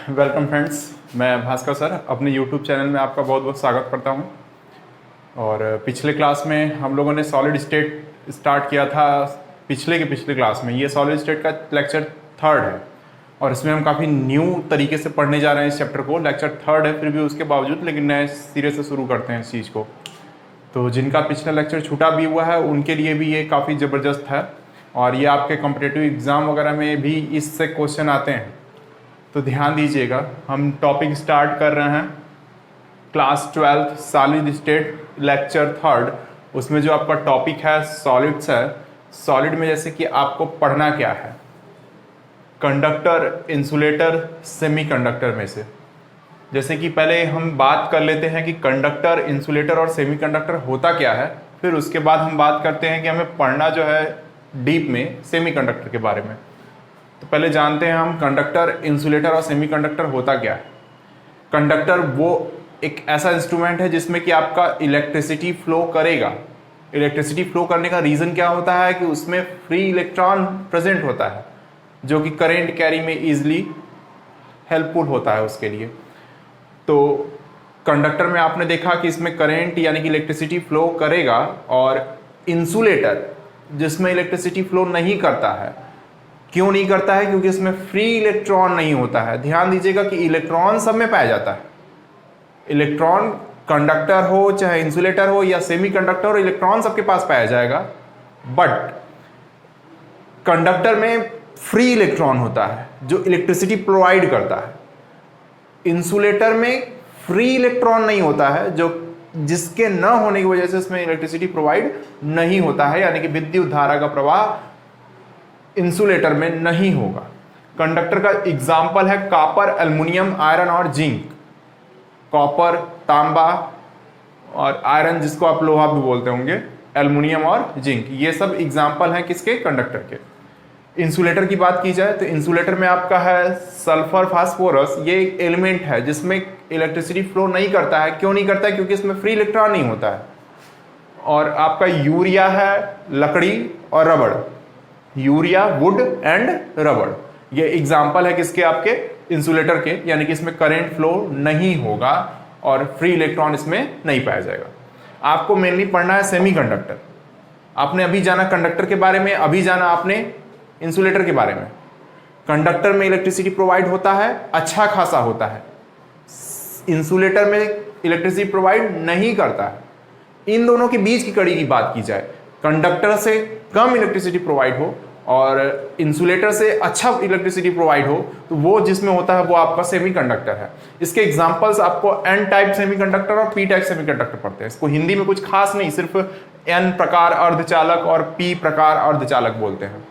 Welcome friends, मैं Bhaskar sir अपने YouTube channel में आपका बहुत बहुत स्वागत करता हूं। और पिछले क्लास में हम लोगों ने सॉलिड स्टेट स्टार्ट किया था। पिछले क्लास में ये सॉलिड स्टेट का लेक्चर थर्ड है और इसमें हम काफ़ी न्यू तरीके से पढ़ने जा रहे हैं इस चैप्टर को। लेक्चर थर्ड है फिर भी उसके बावजूद, लेकिन नए सिरे से शुरू करते हैं इस चीज़ को। तो जिनका पिछला लेक्चर छूटा भी हुआ है उनके लिए भी ये काफ़ी ज़बरदस्त है और ये आपके कॉम्पिटिटिव एग्ज़ाम वगैरह में भी इससे क्वेश्चन आते हैं, तो ध्यान दीजिएगा। हम टॉपिक स्टार्ट कर रहे हैं class 12 solid state lecture third. उसमें जो आपका टॉपिक है सॉलिड्स है। सॉलिड में जैसे कि आपको पढ़ना क्या है, कंडक्टर, इंसुलेटर, सेमीकंडक्टर में से। जैसे कि पहले हम बात कर लेते हैं कि कंडक्टर, इंसुलेटर और सेमीकंडक्टर होता क्या है, फिर उसके बाद हम बात करते हैं कि हमें पढ़ना जो है डीप में सेमीकंडक्टर के बारे में। तो पहले जानते हैं हम कंडक्टर, इंसुलेटर और सेमीकंडक्टर होता क्या है। कंडक्टर वो एक ऐसा इंस्ट्रूमेंट है जिसमें कि आपका इलेक्ट्रिसिटी फ्लो करेगा। इलेक्ट्रिसिटी फ्लो करने का रीज़न क्या होता है कि उसमें फ्री इलेक्ट्रॉन प्रेजेंट होता है जो कि करेंट कैरी में ईजिली हेल्पफुल होता है उसके लिए। तो कंडक्टर में आपने देखा कि इसमें करेंट यानी कि इलेक्ट्रिसिटी फ्लो करेगा, और इंसुलेटर जिसमें इलेक्ट्रिसिटी फ्लो नहीं करता है। क्यों नहीं करता है? क्योंकि इसमें फ्री इलेक्ट्रॉन नहीं होता है। ध्यान दीजिएगा कि इलेक्ट्रॉन सब में पाया जाता है। इलेक्ट्रॉन कंडक्टर हो चाहे इंसुलेटर हो या सेमीकंडक्टर हो, इलेक्ट्रॉन सबके पास पाया जाएगा, बट कंडक्टर में फ्री इलेक्ट्रॉन होता है जो इलेक्ट्रिसिटी प्रोवाइड करता है। इंसुलेटर में फ्री इलेक्ट्रॉन नहीं होता है, जो जिसके न होने की वजह से इसमें इलेक्ट्रिसिटी प्रोवाइड नहीं होता है, यानी कि विद्युत धारा का प्रवाह इंसुलेटर में नहीं होगा। कंडक्टर का एग्जाम्पल है कॉपर, एल्युमिनियम, आयरन और जिंक। कॉपर, तांबा और आयरन जिसको आप लोहा भी बोलते होंगे, एल्युमिनियम और जिंक, ये सब एग्जाम्पल हैं किसके? कंडक्टर के। इंसुलेटर की बात की जाए तो इंसुलेटर में आपका है सल्फर फास्फोरस। ये एक एलिमेंट है जिसमें इलेक्ट्रिसिटी फ्लो नहीं करता है। क्यों नहीं करता है? क्योंकि इसमें फ्री इलेक्ट्रॉन नहीं होता है। और आपका यूरिया है लकड़ी और रबड़। यूरिया, वुड एंड रबड़, ये एग्जाम्पल है किसके? आपके इंसुलेटर के, यानी कि इसमें करंट फ्लो नहीं होगा और फ्री इलेक्ट्रॉन इसमें नहीं पाया जाएगा। आपको मेनली पढ़ना है सेमीकंडक्टर। आपने अभी जाना कंडक्टर के बारे में, अभी जाना आपने इंसुलेटर के बारे में। कंडक्टर में इलेक्ट्रिसिटी प्रोवाइड होता है, अच्छा खासा होता है। इंसुलेटर में इलेक्ट्रिसिटी प्रोवाइड नहीं करता है। इन दोनों के बीच की कड़ी की बात की जाए, कंडक्टर से कम इलेक्ट्रिसिटी प्रोवाइड हो और इंसुलेटर से अच्छा इलेक्ट्रिसिटी प्रोवाइड हो, तो वो जिसमें होता है वो आपका सेमीकंडक्टर है। इसके एग्जांपल्स आपको एन टाइप सेमीकंडक्टर और पी टाइप सेमीकंडक्टर पढ़ते हैं। इसको हिंदी में कुछ खास नहीं, सिर्फ एन प्रकार अर्धचालक और पी प्रकार अर्धचालक बोलते हैं।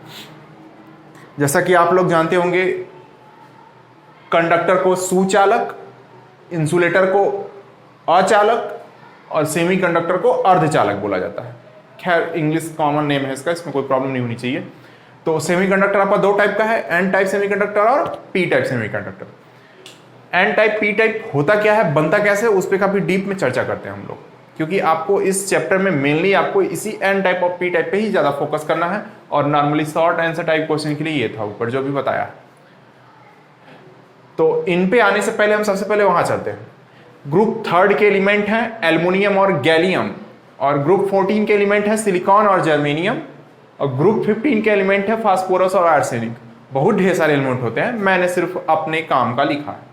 जैसा कि आप लोग जानते होंगे, कंडक्टर को सुचालक, इंसुलेटर को अचालक और सेमीकंडक्टर को अर्धचालक बोला जाता है। खैर इंग्लिश कॉमन नेम है इसका, इसमें कोई प्रॉब्लम नहीं होनी चाहिए। तो सेमीकंडक्टर आपका दो टाइप का है, एन टाइप सेमीकंडक्टर और P type semiconductor. N type, P type होता क्या है, बनता कैसे, उस पर काफी डीप में चर्चा करते हैं हम लोग, क्योंकि आपको इस चैप्टर में मेनली आपको इसी एन टाइप और पी टाइप पे ही ज्यादा फोकस करना है। और normally short answer type question के लिए ये था ऊपर जो भी बताया। तो इन पे आने से पहले हम सबसे पहले वहां चलते हैं। ग्रुप थर्ड के एलिमेंट हैं एल्युमिनियम और गैलियम, और ग्रुप 14 के एलिमेंट है सिलिकॉन और जर्मेनियम, और ग्रुप 15 के एलिमेंट है फास्फोरस और आर्सेनिक। बहुत ढेर सारे एलिमेंट होते हैं, मैंने सिर्फ अपने काम का लिखा है।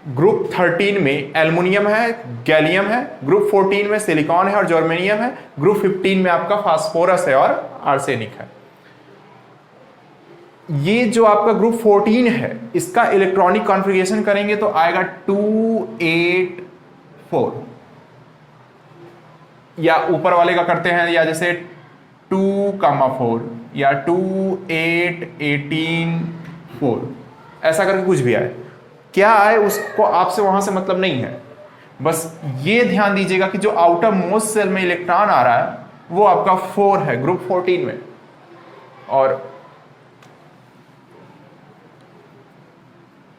ग्रुप 13 में एल्युमिनियम है, गैलियम है, ग्रुप 14 में सिलिकॉन है और जर्मेनियम है, ग्रुप 15 में आपका फास्फोरस है और आर्सेनिक है। ये जो आपका ग्रुप 14 है, इसका इलेक्ट्रॉनिक कॉन्फ़िगरेशन करेंगे तो आएगा 284, या ऊपर वाले का करते हैं, या जैसे 2,4 या 2,8,18,4, ऐसा करके कुछ भी आए। क्या आए उसको आपसे वहां से मतलब नहीं है। बस ये ध्यान दीजिएगा कि जो आउटर मोस्ट सेल में इलेक्ट्रॉन आ रहा है वो आपका 4 है ग्रुप 14 में, और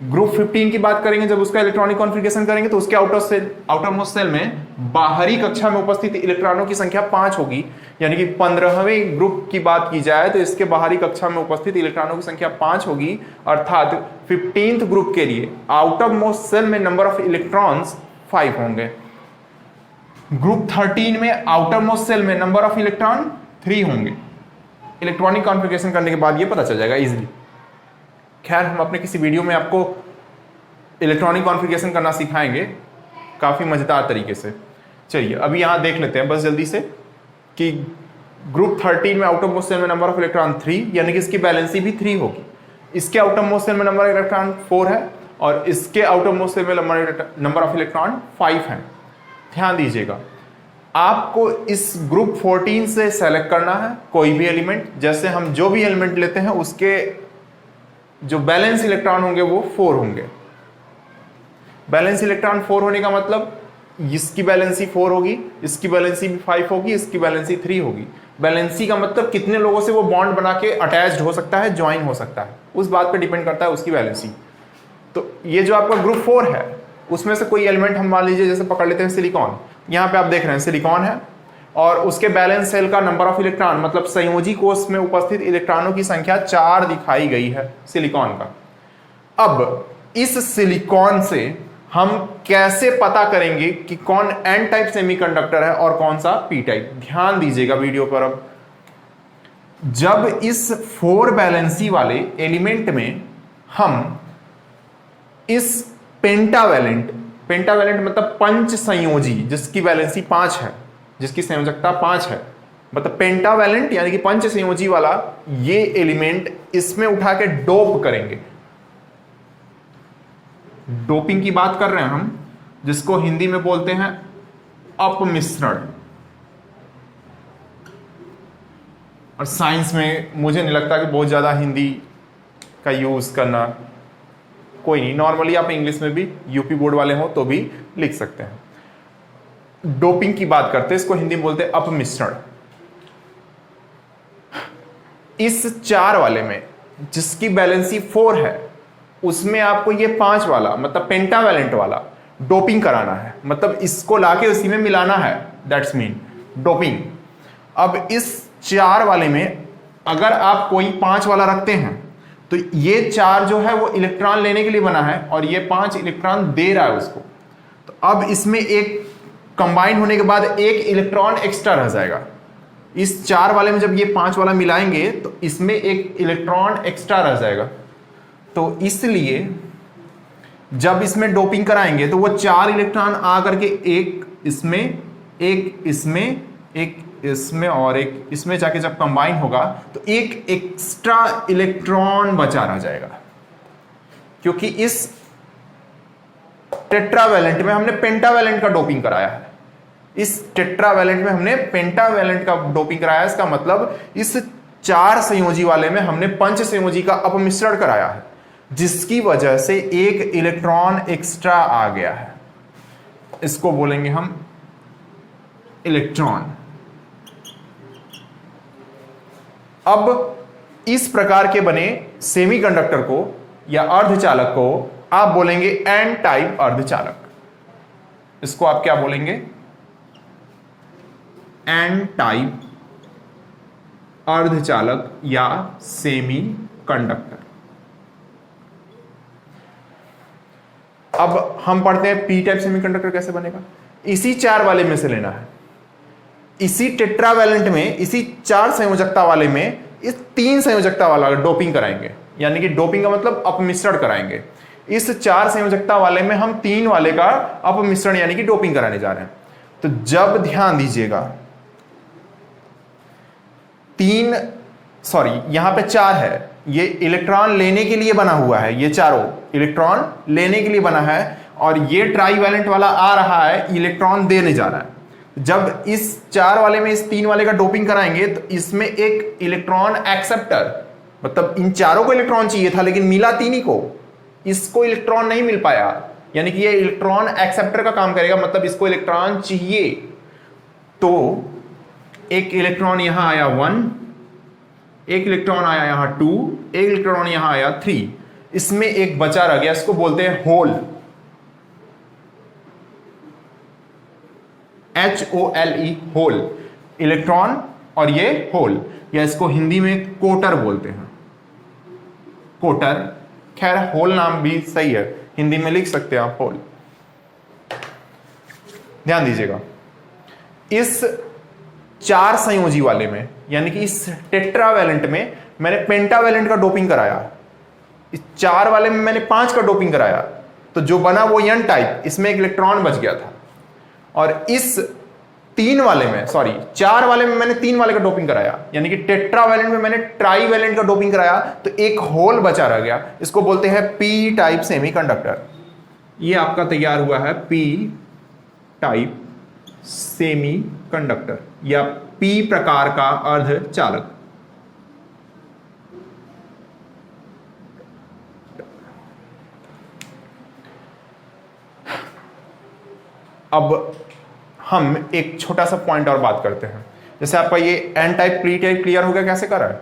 ग्रुप 15 की बात करेंगे, जब उसका इलेक्ट्रॉनिक कॉन्फ़िगरेशन करेंगे तो उसके आउटर मोस्ट सेल में बाहरी कक्षा में उपस्थित इलेक्ट्रॉनों की संख्या 5 होगी। यानी कि 15वें ग्रुप की बात की जाए तो इसके बाहरी कक्षा में उपस्थित इलेक्ट्रॉनों की संख्या 5 होगी, अर्थात 15th ग्रुप के लिए आउटर मोस्ट सेल में नंबर ऑफ इलेक्ट्रॉन्स 5 होंगे। ग्रुप 13 में आउटर मोस्ट सेल में नंबर ऑफ इलेक्ट्रॉन 3 होंगे। इलेक्ट्रॉनिक कॉन्फ़िगरेशन करने के बाद ये पता चल जाएगा इजीली। खैर, हम अपने किसी वीडियो में आपको इलेक्ट्रॉनिक कॉन्फ़िगरेशन करना सिखाएंगे काफ़ी मज़ेदार तरीके से। चलिए अभी यहाँ देख लेते हैं बस जल्दी से कि ग्रुप 13 में आउटर मोस्ट सेल में नंबर ऑफ इलेक्ट्रॉन 3, यानी कि इसकी बैलेंसी भी 3 होगी। इसके आउटर मोस्ट सेल में नंबर ऑफ इलेक्ट्रॉन 4 है और इसके आउटर मोस्ट सेल में नंबर ऑफ इलेक्ट्रॉन 5 है। ध्यान दीजिएगा, आपको इस ग्रुप 14 से सेलेक्ट करना है कोई भी एलिमेंट। जैसे हम जो भी एलिमेंट लेते हैं उसके जो बैलेंस इलेक्ट्रॉन होंगे वो 4 होंगे। बैलेंस इलेक्ट्रॉन 4 होने का मतलब इसकी बैलेंसी 4 होगी, इसकी बैलेंसी भी 5 होगी, इसकी बैलेंसी 3 होगी। बैलेंसी का मतलब कितने लोगों से वो बॉन्ड बना के अटैच्ड हो सकता है, ज्वाइन हो सकता है, उस बात पे डिपेंड करता है उसकी बैलेंसी। तो ये जो आपका ग्रुप 4 है उसमें से कोई एलिमेंट हम मान लीजिए जैसे पकड़ लेते हैं सिलिकॉन। यहाँ पे आप देख रहे हैं सिलिकॉन है और उसके बैलेंस सेल का नंबर ऑफ इलेक्ट्रॉन मतलब संयोजी कोष में उपस्थित इलेक्ट्रॉनों की संख्या 4 दिखाई गई है सिलिकॉन का। अब इस सिलिकॉन से हम कैसे पता करेंगे कि कौन एन टाइप सेमीकंडक्टर है और कौन सा पी टाइप? ध्यान दीजिएगा वीडियो पर। अब जब इस 4 बैलेंसी वाले एलिमेंट में हम इस पेंटावैलेंट मतलब पंच संयोजी जिसकी बैलेंसी 5 है, जिसकी संयोजकता 5 है, मतलब पेंटावैलेंट यानी कि पंच संयोजी वाला ये एलिमेंट इसमें उठा के डोप करेंगे। डोपिंग की बात कर रहे हैं हम, जिसको हिंदी में बोलते हैं अपमिश्रण। और साइंस में मुझे नहीं लगता कि बहुत ज्यादा हिंदी का यूज करना, कोई नहीं, नॉर्मली आप इंग्लिश में भी यूपी बोर्ड वाले हो तो भी लिख सकते हैं। डोपिंग की बात करते हैं, इसको हिंदी में बोलते हैं अपमिश्रण। इस 4 वाले में जिसकी बैलेंसी 4 है उसमें आपको ये 5 वाला मतलब पेंटावैलेंट वाला डोपिंग कराना है, मतलब इसको लाके उसी में मिलाना है, दैट्स मीन डोपिंग। अब इस 4 वाले में अगर आप कोई 5 वाला रखते हैं तो ये 4 जो है वो इलेक्ट्रॉन लेने के लिए बना है और ये 5 इलेक्ट्रॉन दे रहा है उसको। तो अब इसमें एक कंबाइन होने के बाद एक इलेक्ट्रॉन एक्स्ट्रा रह जाएगा। इस 4 वाले में जब ये 5 वाला मिलाएंगे तो इसमें एक इलेक्ट्रॉन एक्स्ट्रा रह जाएगा। तो इसलिए जब इसमें डोपिंग कराएंगे तो वो 4 इलेक्ट्रॉन आ करके एक इसमें, एक इसमें, एक इसमें और एक इसमें जाके जब कंबाइन होगा तो एक एक्स्ट्रा इलेक्ट्रॉन बचा रह जाएगा, क्योंकि इस टेट्रावैलेंट में हमने पेंटावैलेंट का डोपिंग कराया है। इस टेट्रावैलेंट में हमने पेंटावैलेंट का डोपिंग कराया, इसका मतलब इस 4 संयोजी वाले में हमने पंच संयोजी का अपमिश्रण कराया है, जिसकी वजह से एक इलेक्ट्रॉन एक्स्ट्रा आ गया है। इसको बोलेंगे हम इलेक्ट्रॉन। अब इस प्रकार के बने सेमीकंडक्टर को या अर्धचालक को आप बोलेंगे एन टाइप अर्धचालक। इसको आप क्या बोलेंगे? एन टाइप अर्धचालक या सेमीकंडक्टर। अब हम पढ़ते हैं पी टाइप सेमीकंडक्टर कैसे बनेगा। इसी 4 वाले में से लेना है, इसी टेट्रावैलेंट में, इसी 4 संयोजकता वाले में इस 3 संयोजकता वाला डोपिंग कराएंगे, यानी कि डोपिंग का मतलब अपमिश्रण कराएंगे। इस 4 संयोजकता वाले में हम 3 वाले का अपमिश्रण यानी कि डोपिंग कराने जा रहे हैं। तो जब ध्यान दीजिएगा 4 है, ये इलेक्ट्रॉन लेने के लिए बना हुआ है, ये चारों इलेक्ट्रॉन लेने के लिए बना है और ये ट्राईवैलेंट वाला आ रहा है इलेक्ट्रॉन देने जा रहा है। जब इस 4 वाले में इस 3 वाले का डोपिंग कराएंगे तो इसमें एक इलेक्ट्रॉन एक्सेप्टर, मतलब इन चारों को इलेक्ट्रॉन चाहिए था लेकिन मिला 3 ही को, इसको इलेक्ट्रॉन नहीं मिल पाया, यानी कि ये इलेक्ट्रॉन एक्सेप्टर का काम करेगा, मतलब इसको इलेक्ट्रॉन चाहिए। तो एक इलेक्ट्रॉन यहां आया 1, एक इलेक्ट्रॉन आया यहां 2, एक इलेक्ट्रॉन यहां आया 3, इसमें एक बचा रह गया, इसको बोलते हैं होल, HOLE, होल, इलेक्ट्रॉन और ये होल, या इसको हिंदी में कोटर बोलते हैं, कोटर। खैर होल नाम भी सही है, हिंदी में लिख सकते हैं आप होल। ध्यान दीजिएगा, इस 4 संयोजी वाले में, यानी कि इस टेट्रावैलेंट में मैंने पेंटावैलेंट का डोपिंग कराया, इस 4 वाले में मैंने 5 का डोपिंग कराया, तो जो बना वो n टाइप, इसमें एक इलेक्ट्रॉन बच गया था। और इस 3 वाले में, सॉरी 4 वाले में मैंने 3 वाले का डोपिंग कराया, यानी कि टेट्रावैलेंट में मैंने ट्राईवैलेंट का डोपिंग कराया, तो एक होल बचा रह गया, इसको बोलते हैं p टाइप सेमीकंडक्टर। ये आपका तैयार हुआ है p टाइप सेमीकंडक्टर या p प्रकार का अर्धचालक। अब हम एक छोटा सा पॉइंट और बात करते हैं। जैसे आपका ये N type P type clear हो गया, कैसे कर रहा है?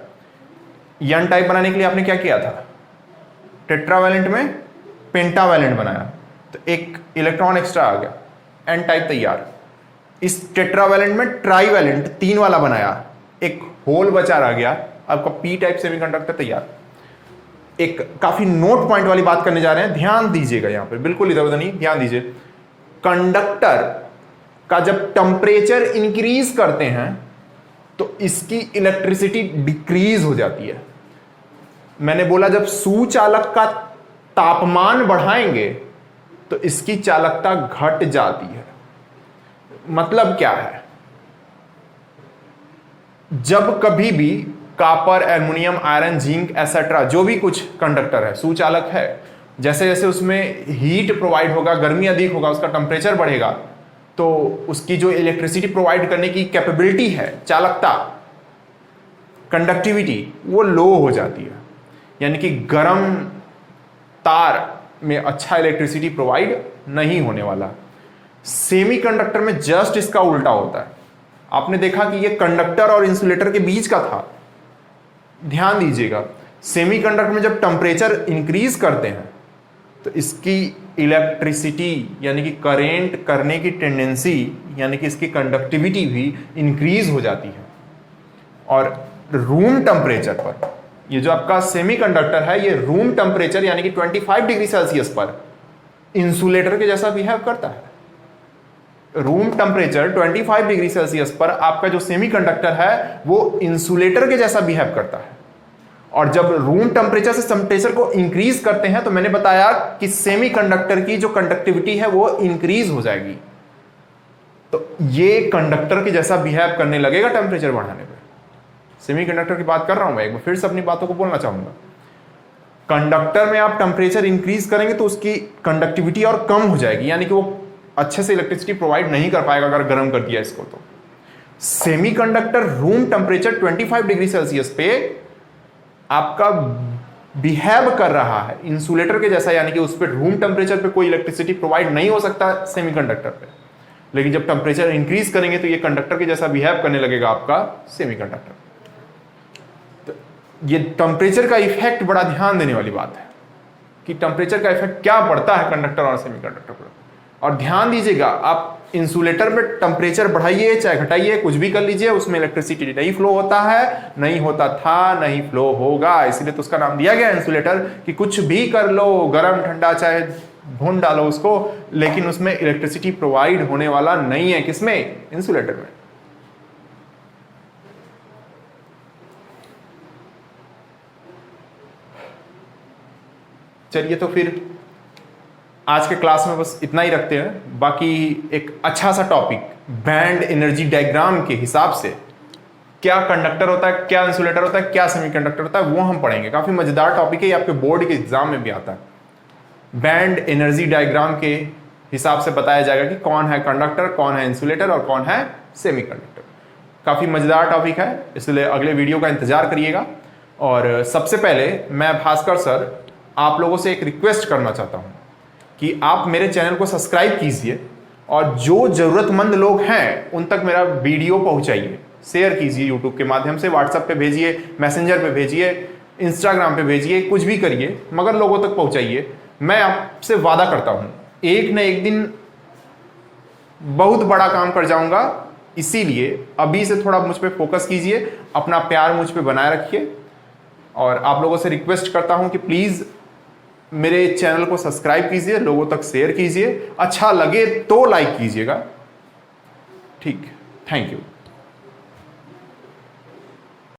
एन टाइप बनाने के लिए आपने क्या किया था? टेट्रावैलेंट में पेंटावैलेंट बनाया, तो एक इलेक्ट्रॉन एक्स्ट्रा आ गया, एन टाइप तैयार। इस टेट्रावैलेंट में ट्राईवैलेंट 3 वाला बनाया, एक होल बचा रह गया, आपका पी टाइप सेमीकंडक्टर तैयार। एक काफी नोट पॉइंट वाली बात करने जा रहे हैं, ध्यान दीजिएगा, यहां पर बिल्कुल इधर उधर नहीं, ध्यान दीजिए। कंडक्टर का जब टेम्परेचर इंक्रीज करते हैं तो इसकी इलेक्ट्रिसिटी डिक्रीज हो जाती है। मैंने बोला जब सुचालक का तापमान बढ़ाएंगे तो इसकी चालकता घट जाती है। मतलब क्या है? जब कभी भी copper, aluminium, iron, zinc etcetera जो भी कुछ कंडक्टर है, सुचालक है, जैसे जैसे उसमें हीट प्रोवाइड होगा, गर्मी अधिक होगा, उसका टेम्परेचर बढ़ेगा, तो उसकी जो इलेक्ट्रिसिटी प्रोवाइड करने की कैपेबिलिटी है, चालकता, कंडक्टिविटी, वो लो हो जाती है। यानी कि गर्म तार में अच्छा इलेक्ट्रिसिटी प्रोवाइड नहीं होने वाला। सेमीकंडक्टर में जस्ट इसका उल्टा होता है। आपने देखा कि ये कंडक्टर और इंसुलेटर के बीच का था। ध्यान दीजिएगा, सेमीकंडक्टर में जब टेम्परेचर इंक्रीज करते हैं तो इसकी इलेक्ट्रिसिटी यानी कि करेंट करने की टेंडेंसी यानी कि इसकी कंडक्टिविटी भी इंक्रीज हो जाती है। और रूम टेम्परेचर पर, ये जो आपका सेमीकंडक्टर है, ये रूम टेम्परेचर यानी कि 25 डिग्री सेल्सियस पर इंसुलेटर के जैसा बिहेव करता है। रूम टेम्परेचर 25 डिग्री सेल्सियस पर आपका जो सेमीकंडक्टर है वो इंसुलेटर के जैसा बिहेव करता है। और जब रूम टेम्परेचर से टेम्परेचर को इंक्रीज करते हैं तो मैंने बताया कि सेमीकंडक्टर की जो कंडक्टिविटी है वो इंक्रीज हो जाएगी, तो ये कंडक्टर के जैसा बिहेव करने लगेगा टेम्परेचर बढ़ाने पर। सेमीकंडक्टर की बात कर रहा हूं मैं, एक बार फिर से अपनी बातों को बोलना चाहूंगा। कंडक्टर में आप टेम्परेचर इंक्रीज करेंगे तो उसकी कंडक्टिविटी और कम हो जाएगी, यानी कि वो अच्छे से इलेक्ट्रिसिटी प्रोवाइड नहीं कर पाएगा अगर गर्म कर दिया इसको। तो semiconductor room temperature 25 degree Celsius पे आपका बिहेव कर रहा है इंसुलेटर के जैसा, यानी कि उस पर रूम टेम्परेचर पे कोई इलेक्ट्रिसिटी प्रोवाइड नहीं हो सकता सेमीकंडक्टर पे, लेकिन जब टेम्परेचर इंक्रीज करेंगे तो ये कंडक्टर के जैसा बिहेव करने लगेगा आपका सेमीकंडक्टर। तो ये टेम्परेचर का इफेक्ट बड़ा ध्यान देने वाली बात है कि टेम्परेचर का इफेक्ट क्या पड़ता है कंडक्टर और सेमीकंडक्टर पर। और ध्यान दीजिएगा, आप इंसुलेटर में टेम्परेचर बढ़ाइए चाहे घटाइए, कुछ भी कर लीजिए, उसमें इलेक्ट्रिसिटी नहीं फ्लो होता है, नहीं होता था, नहीं फ्लो होगा। इसलिए तो उसका नाम दिया गया इंसुलेटर कि कुछ भी कर लो, गर्म ठंडा चाहे भून डालो उसको, लेकिन उसमें इलेक्ट्रिसिटी प्रोवाइड होने वाला नहीं है। किसमें? इंसुलेटर में। चलिए तो फिर आज के क्लास में बस इतना ही रखते हैं। बाकी एक अच्छा सा टॉपिक, बैंड एनर्जी डायग्राम के हिसाब से क्या कंडक्टर होता है, क्या इंसुलेटर होता है, क्या सेमीकंडक्टर होता है, वो हम पढ़ेंगे। काफी मजेदार टॉपिक है, ये आपके बोर्ड के एग्जाम में भी आता है। बैंड एनर्जी डायग्राम के हिसाब से बताया जाएगा कि कौन है कंडक्टर, कौन है इंसुलेटर और कौन है सेमीकंडक्टर। काफी मजेदार टॉपिक है, इसलिए अगले वीडियो का इंतजार करिएगा। और सबसे पहले मैं भास्कर सर आप लोगों से एक रिक्वेस्ट करना चाहता हूं कि आप मेरे चैनल को सब्सक्राइब कीजिए और जो जरूरतमंद लोग हैं उन तक मेरा वीडियो पहुंचाइए, शेयर कीजिए यूट्यूब के माध्यम से, व्हाट्सएप पे भेजिए, मैसेंजर पे भेजिए, इंस्टाग्राम पे भेजिए, कुछ भी करिए, मगर लोगों तक पहुंचाइए। मैं आपसे वादा करता हूं एक न एक दिन बहुत बड़ा काम कर जाऊंगा। इसीलिए अभी से थोड़ा मुझ पे फोकस कीजिए, अपना प्यार मुझ पे बनाए रखिए, और आप लोगों से रिक्वेस्ट करता हूं कि प्लीज़ मेरे चैनल को सब्सक्राइब कीजिए, लोगों तक शेयर कीजिए, अच्छा लगे तो लाइक कीजिएगा। ठीक, थैंक यू।